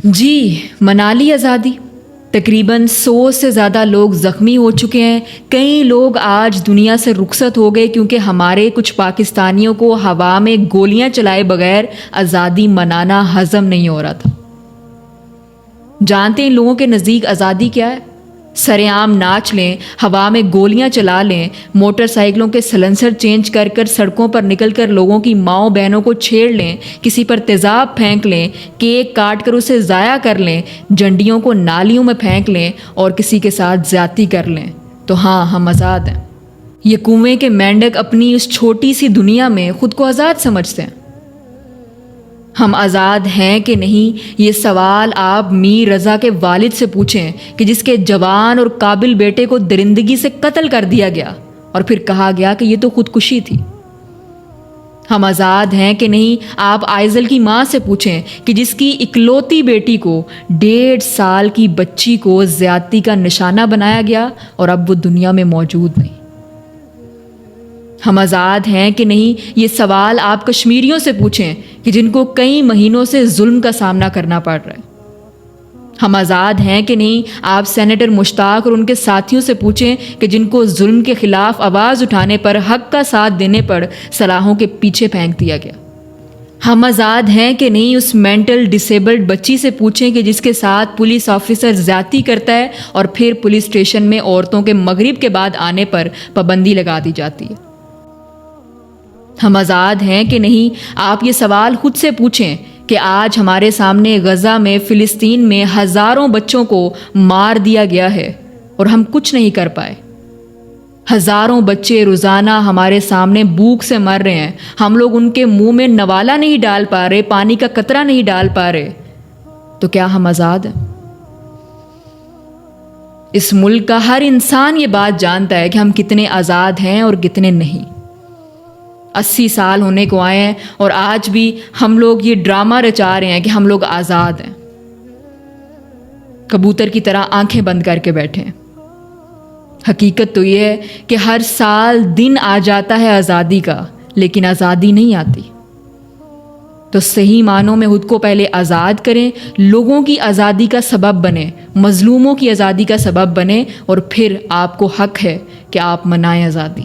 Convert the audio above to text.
جی منا لی آزادی. تقریباً 100 سے زیادہ لوگ زخمی ہو چکے ہیں. کئی لوگ آج دنیا سے رخصت ہو گئے کیونکہ ہمارے کچھ پاکستانیوں کو ہوا میں گولیاں چلائے بغیر آزادی منانا ہضم نہیں ہو رہا تھا. جانتے ہیں ان لوگوں کے نزدیک آزادی کیا ہے؟ سر عام ناچ لیں، ہوا میں گولیاں چلا لیں، موٹر سائیکلوں کے سلنسر چینج کر کر سڑکوں پر نکل کر لوگوں کی ماؤں بہنوں کو چھیڑ لیں، کسی پر تیزاب پھینک لیں، کیک کاٹ کر اسے ضائع کر لیں، جنڈیوں کو نالیوں میں پھینک لیں اور کسی کے ساتھ زیادتی کر لیں تو ہاں ہم آزاد ہیں. یہ کنویں کے مینڈک اپنی اس چھوٹی سی دنیا میں خود کو آزاد سمجھتے ہیں. ہم آزاد ہیں کہ نہیں یہ سوال آپ میر رضا کے والد سے پوچھیں کہ جس کے جوان اور قابل بیٹے کو درندگی سے قتل کر دیا گیا اور پھر کہا گیا کہ یہ تو خودکشی تھی. ہم آزاد ہیں کہ نہیں آپ آئزل کی ماں سے پوچھیں کہ جس کی اکلوتی بیٹی کو 1.5 سال کی بچی کو زیادتی کا نشانہ بنایا گیا اور اب وہ دنیا میں موجود نہیں. ہم آزاد ہیں کہ نہیں یہ سوال آپ کشمیریوں سے پوچھیں کہ جن کو کئی مہینوں سے ظلم کا سامنا کرنا پڑ رہا ہے. ہم آزاد ہیں کہ نہیں آپ سینیٹر مشتاق اور ان کے ساتھیوں سے پوچھیں کہ جن کو ظلم کے خلاف آواز اٹھانے پر، حق کا ساتھ دینے پر سلاخوں کے پیچھے پھینک دیا گیا. ہم آزاد ہیں کہ نہیں اس مینٹل ڈسیبلڈ بچی سے پوچھیں کہ جس کے ساتھ پولیس آفیسر زیادتی کرتا ہے اور پھر پولیس اسٹیشن میں عورتوں کے مغرب کے بعد آنے پر پابندی لگا دی جاتی ہے. ہم آزاد ہیں کہ نہیں آپ یہ سوال خود سے پوچھیں کہ آج ہمارے سامنے غزہ میں، فلسطین میں ہزاروں بچوں کو مار دیا گیا ہے اور ہم کچھ نہیں کر پائے. ہزاروں بچے روزانہ ہمارے سامنے بھوک سے مر رہے ہیں. ہم لوگ ان کے منہ میں نوالا نہیں ڈال پا رہے، پانی کا قطرہ نہیں ڈال پا رہے. تو کیا ہم آزاد ہیں؟ اس ملک کا ہر انسان یہ بات جانتا ہے کہ ہم کتنے آزاد ہیں اور کتنے نہیں. 80 سال ہونے کو آئے ہیں اور آج بھی ہم لوگ یہ ڈرامہ رچا رہے ہیں کہ ہم لوگ آزاد ہیں. کبوتر کی طرح آنکھیں بند کر کے بیٹھے ہیں. حقیقت تو یہ ہے کہ ہر سال دن آ جاتا ہے آزادی کا، لیکن آزادی نہیں آتی. تو صحیح معنوں میں خود کو پہلے آزاد کریں، لوگوں کی آزادی کا سبب بنیں، مظلوموں کی آزادی کا سبب بنیں اور پھر آپ کو حق ہے کہ آپ منائیں آزادی.